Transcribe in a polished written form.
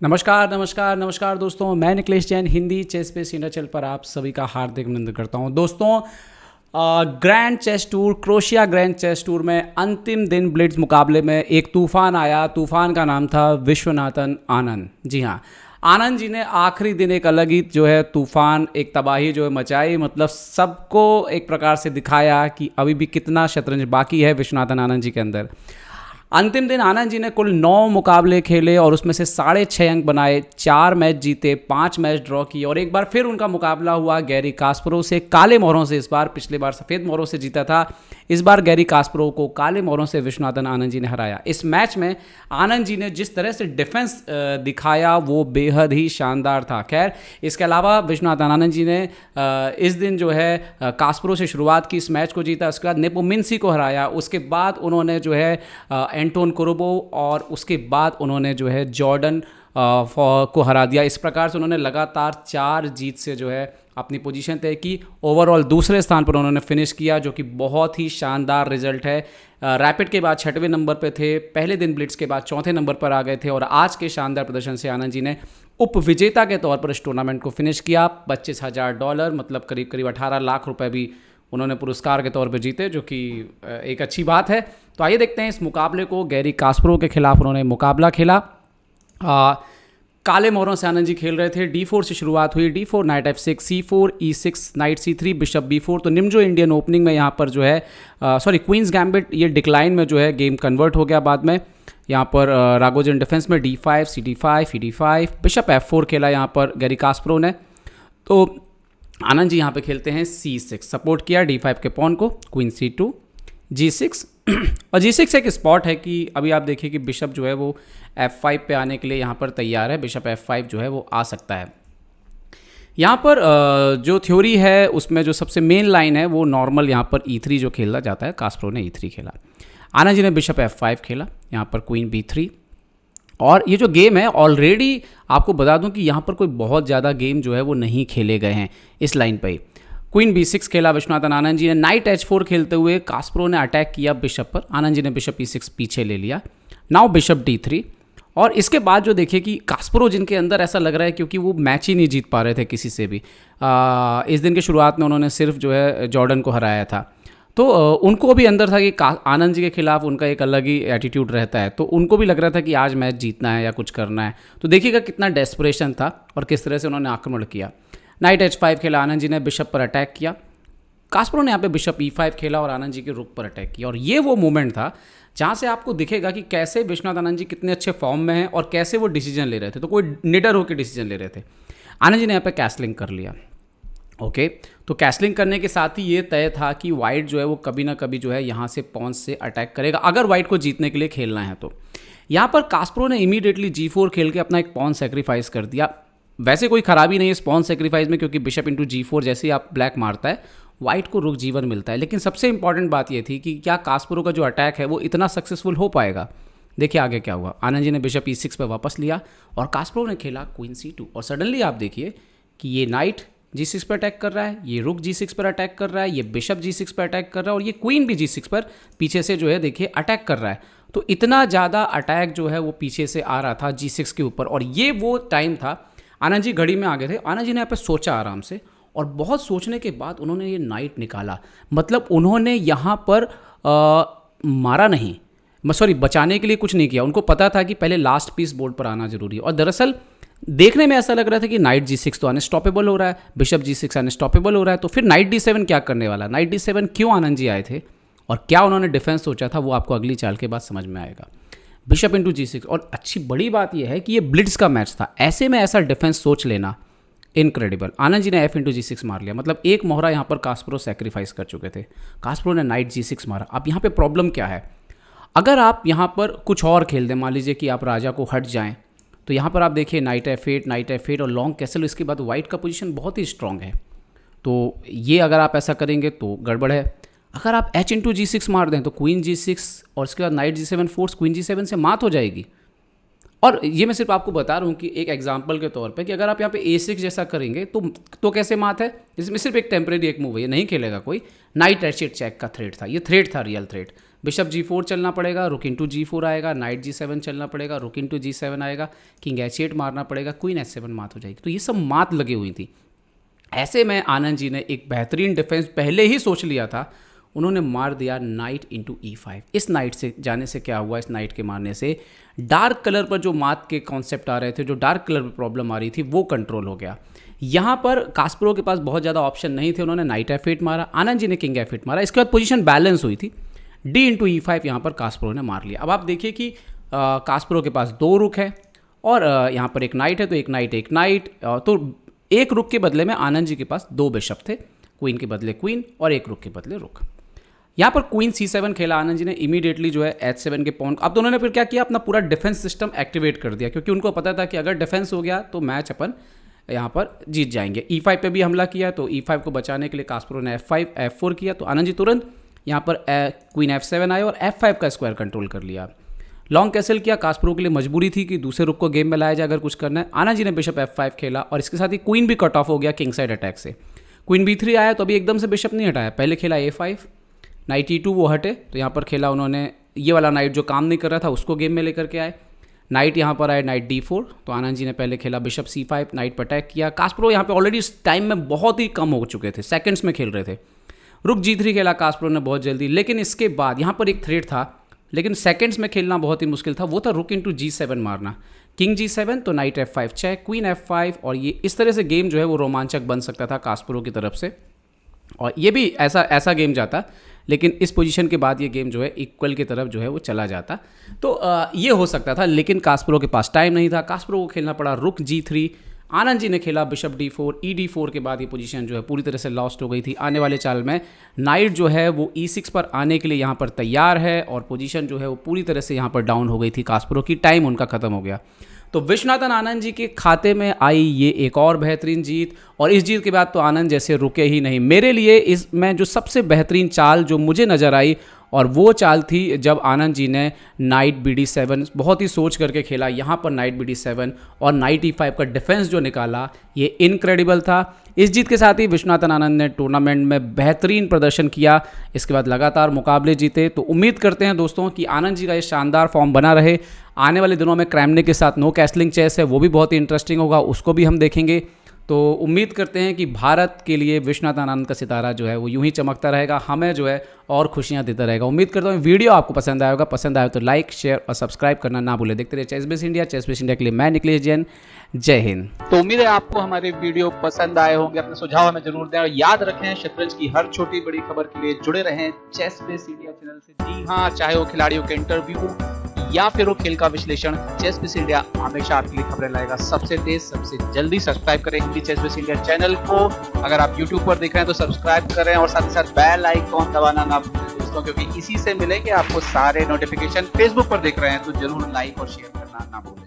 नमस्कार नमस्कार नमस्कार दोस्तों, मैं निखिलेश जैन हिंदी चेस पे सीना चल पर आप सभी का हार्दिक अभिनंदन करता हूं। दोस्तों, grand chess tour, Croatia grand chess tour में अंतिम दिन ब्लिट्ज मुकाबले में एक तूफान आया। तूफान का नाम था विश्वनाथन आनंद। जी हाँ, आनंद जी ने आखिरी दिन एक अलग ही जो है तूफान, एक तबाही जो है मचाई। मतलब सबको एक प्रकार से दिखाया कि अभी भी कितना शतरंज बाकी है विश्वनाथन आनंद जी के अंदर। अंतिम दिन आनंद जी ने कुल 9 मुकाबले खेले और उसमें से 6.5 अंक बनाए, 4 मैच जीते, 5 मैच ड्रॉ किए और एक बार फिर उनका मुकाबला हुआ गैरी कास्परोव से, काले मोहरों से। इस बार, पिछले बार सफ़ेद मोहरों से जीता था, इस बार गैरी कास्परोव को काले मोहरों से विश्वनाथन आनंद जी ने हराया। इस मैच में आनंद जी ने जिस तरह से डिफेंस दिखाया वो बेहद ही शानदार था। खैर, इसके अलावा विश्वनाथन आनंद जी ने इस दिन जो है कास्परोव से शुरुआत की, इस मैच को जीता, उसके बाद नेपोमिन्सी को हराया, उसके बाद उन्होंने जो है एंटोन कोरोबोव और उसके बाद उन्होंने जो है जॉर्डन को हरा दिया। इस प्रकार से उन्होंने लगातार 4 जीत से जो है अपनी पोजीशन तय की। ओवरऑल दूसरे स्थान पर उन्होंने फिनिश किया, जो कि बहुत ही शानदार रिजल्ट है। रैपिड के बाद 6वें नंबर पे थे, पहले दिन ब्लिट्स के बाद 4थे नंबर पर आ गए थे और आज के शानदार प्रदर्शन से आनंद जी ने उप विजेता के तौर पर इस टूर्नामेंट को फिनिश किया। $25,000 मतलब करीब करीब 18 लाख रुपए भी उन्होंने पुरस्कार के तौर पर जीते, जो कि एक अच्छी बात है। तो आइए देखते हैं इस मुकाबले को। गैरी कास्परोव के खिलाफ उन्होंने मुकाबला खेला। काले मोहरों से आनंद जी खेल रहे थे। D4 से शुरुआत हुई, D4 night F6, C4 E6, night C3, bishop B4। तो निम्न जो इंडियन ओपनिंग में यहाँ पर जो है क्वींस गैम्बिट, ये डिक्लाइन में जो है गेम कन्वर्ट हो गया बाद में। यहाँ पर रागोजिन डिफेंस में D5, CD5, ED5, bishop F4 खेला यहाँ पर गैरी कास्परोव ने। तो आनंद जी यहाँ पे खेलते हैं C6, सपोर्ट किया D5 के पॉन को, क्वीन C2, G6 और G6 एक स्पॉट है कि अभी आप देखिए कि बिशप जो है वो F5 पे आने के लिए यहाँ पर तैयार है। बिशप F5 जो है वो आ सकता है। यहाँ पर जो थ्योरी है उसमें जो सबसे मेन लाइन है वो नॉर्मल यहाँ पर E3 जो खेला जाता है। कास्परोव ने E3 खेला, आनंद जी ने बिशप F5 खेला, यहाँ पर क्वीन B3। और ये जो गेम है, ऑलरेडी आपको बता दूं कि यहाँ पर कोई बहुत ज़्यादा गेम जो है वो नहीं खेले गए हैं इस लाइन पर ही। क्वीन B6 खेला विश्वनाथन आनंद जी ने। नाइट H4 खेलते हुए कास्परोव ने अटैक किया बिशप पर, आनंद जी ने बिशप E6 पीछे ले लिया। Now bishop D3। और इसके बाद जो देखिए कि कास्परोव, जिनके अंदर ऐसा लग रहा है क्योंकि वो मैच ही नहीं जीत पा रहे थे किसी से भी, इस दिन की शुरुआत में उन्होंने सिर्फ जो है जॉर्डन को हराया था, तो उनको भी अंदर था कि आनंद जी के खिलाफ उनका एक अलग ही एटीट्यूड रहता है। तो उनको भी लग रहा था कि आज मैच जीतना है या कुछ करना है। तो देखिएगा कितना डेस्परेशन था और किस तरह से उन्होंने आक्रमण किया। नाइट H5 खेला, आनंद जी ने बिशप पर अटैक किया। कास्परोव ने यहाँ पे बिशप E5 खेला और आनंद जी के रुख पर अटैक किया। और ये वो मोमेंट था जहाँ से आपको दिखेगा कि कैसे विश्वनाथ आनंद जी कितने अच्छे फॉर्म में हैं और कैसे वो डिसीजन ले रहे थे। तो कोई निडर होकर डिसीजन ले रहे थे। आनंद जी ने यहाँ पे कैसलिंग कर लिया। ओके, तो कैसलिंग करने के साथ ही ये तय था कि वाइट जो है वो कभी ना कभी जो है यहाँ से पॉन से अटैक करेगा, अगर वाइट को जीतने के लिए खेलना है। तो यहाँ पर कास्परोव ने इमीडिएटली G4 खेल के अपना एक पॉन सेक्रीफाइस कर दिया। वैसे कोई खराबी नहीं है इस पॉन सेक्रीफाइस में, क्योंकि बिशप इंटू G4 जैसे ही आप ब्लैक मारता है वाइट को रुक G1 मिलता है। लेकिन सबसे इंपॉर्टेंट बात ये थी कि क्या कास्परोव का जो अटैक है वो इतना सक्सेसफुल हो पाएगा। देखिए आगे क्या हुआ। आनंद जी ने बिशप E6 पर वापस लिया और कास्परोव ने खेला क्वीन C2। और सडनली आप देखिए कि ये नाइट G6 पर अटैक कर रहा है, ये रुक G6 पर अटैक कर रहा है, ये बिशप G6 पर अटैक कर रहा है और ये क्वीन भी G6 पर पीछे से जो है देखिए अटैक कर रहा है। तो इतना ज़्यादा अटैक जो है वो पीछे से आ रहा था G6 के ऊपर। और ये वो टाइम था, आनंद जी घड़ी में आ गए थे। आनंद जी ने यहाँ पे सोचा आराम से और बहुत सोचने के बाद उन्होंने ये नाइट निकाला। मतलब उन्होंने यहाँ पर मारा नहीं, बचाने के लिए कुछ नहीं किया। उनको पता था कि पहले लास्ट पीस बोर्ड पर आना जरूरी है। और दरअसल देखने में ऐसा लग रहा था कि नाइट G6 तो अनस्टॉपेबल हो रहा है, बिशप G6 अनस्टॉपेबल हो रहा है, तो फिर नाइट D7 क्या करने वाला। नाइट D7 क्यों आनंद जी आए थे और क्या उन्होंने डिफेंस सोचा था, वो आपको अगली चाल के बाद समझ में आएगा। Bishop into G6। और अच्छी बड़ी बात यह है कि ये ब्लिट्ज का मैच था, ऐसे में ऐसा डिफेंस सोच लेना इनक्रेडिबल। आनंद जी ने F इंटू G6 मार लिया। मतलब एक मोहरा यहाँ पर कास्परोव सेक्रीफाइस कर चुके थे। कास्परोव ने नाइट G6 मारा। अब यहाँ पे प्रॉब्लम क्या है, अगर आप यहाँ पर कुछ और खेल दें, मान लीजिए कि आप राजा को हट जाएं, तो यहाँ पर आप देखिए नाइट F8 और लॉन्ग कैसल। इसके बाद वाइट का पोजीशन बहुत ही स्ट्रांग है। तो ये अगर आप ऐसा करेंगे तो गड़बड़ है। अगर आप H इंटू G6 मार दें तो क्वीन G6 और उसके बाद night G7 force, queen G7 से मात हो जाएगी। और ये मैं सिर्फ आपको बता रहा हूँ कि एक एग्जांपल के तौर पे कि अगर आप यहाँ पे A6 जैसा करेंगे तो कैसे मात है। इसमें सिर्फ एक टेम्परेरी एक मूव है, ये नहीं खेलेगा कोई। नाइट H8 चेक का थ्रेड था, ये थ्रेड था, रियल थ्रेड। बिशप G4 चलना पड़ेगा, रुक इंटू G4 आएगा, नाइट G7 चलना पड़ेगा, रुक इंटू G7 आएगा, किंग H8 मारना पड़ेगा, क्वीन H7 मात हो जाएगी। तो ये सब मात लगी हुई थी। ऐसे में आनंद जी ने एक बेहतरीन डिफेंस पहले ही सोच लिया था, उन्होंने मार दिया नाइट इंटू E5। इस नाइट से जाने से क्या हुआ, इस नाइट के मारने से डार्क कलर पर जो मात के कॉन्सेप्ट आ रहे थे, जो डार्क कलर पर प्रॉब्लम आ रही थी, वो कंट्रोल हो गया। यहाँ पर कास्परोव के पास बहुत ज़्यादा ऑप्शन नहीं थे, उन्होंने नाइट F8 मारा, आनंद जी ने किंग F8 मारा। इसके बाद पोजीशन बैलेंस हुई थी, D इंटू E5 यहाँ पर कास्परोव ने मार लिया। अब आप देखिए कि कास्परोव के पास 2 रुक है और यहाँ पर एक नाइट है, तो एक नाइट, तो एक रुक के बदले में आनंद जी के पास 2 बिशप थे, क्वीन के बदले क्वीन और एक रुक के बदले रुक। यहाँ पर क्वीन C7 खेला आनंद जी ने, इमीडिएटली जो है H7 के पॉन। अब तो उन्होंने फिर क्या किया, अपना पूरा डिफेंस सिस्टम एक्टिवेट कर दिया, क्योंकि उनको पता था कि अगर डिफेंस हो गया तो मैच अपन यहाँ पर जीत जाएंगे। E5 पे भी हमला किया, तो E5 को बचाने के लिए कास्परोव ने F5 F4 किया, तो आनंद जी तुरंत यहाँ पर क्वीन F7 आए और F5 का स्क्वायर कंट्रोल कर लिया। लॉन्ग कैसल किया, कास्परोव के लिए मजबूरी थी कि दूसरे रुक को गेम में लाया जाए अगर कुछ करना है। आनंद जी ने बिशप F5 खेला और इसके साथ ही क्वीन भी कट ऑफ हो गया किंग साइड अटैक से। क्वीन B3 आया, तो अभी एकदम से बिशप नहीं हटाया, पहले खेला A5, नाइट E2 वो हटे, तो यहाँ पर खेला उन्होंने ये वाला नाइट जो काम नहीं कर रहा था उसको गेम में लेकर के आए। नाइट यहाँ पर आए नाइट D4, तो आनंद जी ने पहले खेला बिशप C5, नाइट पर अटैक किया। कास्परोव यहाँ पे ऑलरेडी इस टाइम में बहुत ही कम हो चुके थे, सेकंड्स में खेल रहे थे। रुक G3 खेला कास्परोव ने बहुत जल्दी, लेकिन इसके बाद यहाँ पर एक थ्रेड था, लेकिन सेकंड्स में खेलना बहुत ही मुश्किल था, वो था रुक इंटू G7 मारना। किंग G7 तो night F5 check, queen F5, और ये इस तरह से गेम जो है वो रोमांचक बन सकता था कास्परोव की तरफ से, और ये भी ऐसा गेम जाता, लेकिन इस पोजीशन के बाद ये गेम जो है इक्वल की तरफ जो है वो चला जाता। तो ये हो सकता था, लेकिन कास्परोव के पास टाइम नहीं था, कास्परोव को खेलना पड़ा रुक G3। आनंद जी ने खेला बिशप D4, ED4 के बाद ये पोजीशन जो है पूरी तरह से लॉस्ट हो गई थी। आने वाले चाल में नाइट जो है वो E6 पर आने के लिए यहाँ पर तैयार है, और पोजीशन जो है वो पूरी तरह से यहाँ पर डाउन हो गई थी कास्परोव की, टाइम उनका खत्म हो गया। तो विश्वनाथन आनंद जी के खाते में आई ये एक और बेहतरीन जीत, और इस जीत के बाद तो आनंद जैसे रुके ही नहीं। मेरे लिए इसमें जो सबसे बेहतरीन चाल जो मुझे नज़र आई, और वो चाल थी जब आनंद जी ने नाइट BD7 बहुत ही सोच करके खेला, यहाँ पर नाइट BD7 और नाइट E5 का डिफेंस जो निकाला, ये इनक्रेडिबल था। इस जीत के साथ ही विश्वनाथन आनंद ने टूर्नामेंट में बेहतरीन प्रदर्शन किया, इसके बाद लगातार मुकाबले जीते। तो उम्मीद करते हैं दोस्तों कि आनंद जी का ये शानदार फॉर्म बना रहे। आने वाले दिनों में क्रैमनिक के साथ नो कैसलिंग चेस है, वो भी बहुत ही इंटरेस्टिंग होगा, उसको भी हम देखेंगे। तो उम्मीद करते हैं कि भारत के लिए विश्वनाथन आनंद का सितारा जो है वो यूं ही चमकता रहेगा, हमें जो है और खुशियां देता रहेगा। उम्मीद करता हूँ वीडियो आपको पसंद आया होगा, पसंद आया तो लाइक, शेयर और सब्सक्राइब करना ना भूलें। देखते रहिए चेस इंडिया के लिए मैं निखिलेश जैन, जय हिंद। तो उम्मीद है आपको हमारे वीडियो पसंद आए होंगे, अपने सुझाव हमें जरूर दें, और याद रखें शतरंज की हर छोटी बड़ी खबर के लिए जुड़े रहें चेस बेस इंडिया चैनल से। जी हाँ, चाहे वो खिलाड़ियों के इंटरव्यू या फिर वो खेल का विश्लेषण, चेस बेस इंडिया हमेशा आपके लिए खबरें लाएगा सबसे तेज सबसे जल्दी। सब्सक्राइब करें Hindi ChessBase India channel को। अगर आप यूट्यूब पर देख रहे हैं तो सब्सक्राइब करें, और साथ ही साथ बेल आइकॉन दबाना ना भूलें दोस्तों, क्योंकि इसी से मिलेंगे आपको सारे नोटिफिकेशन। फेसबुक पर देख रहे हैं तो जरूर लाइक और शेयर करना ना भूलें।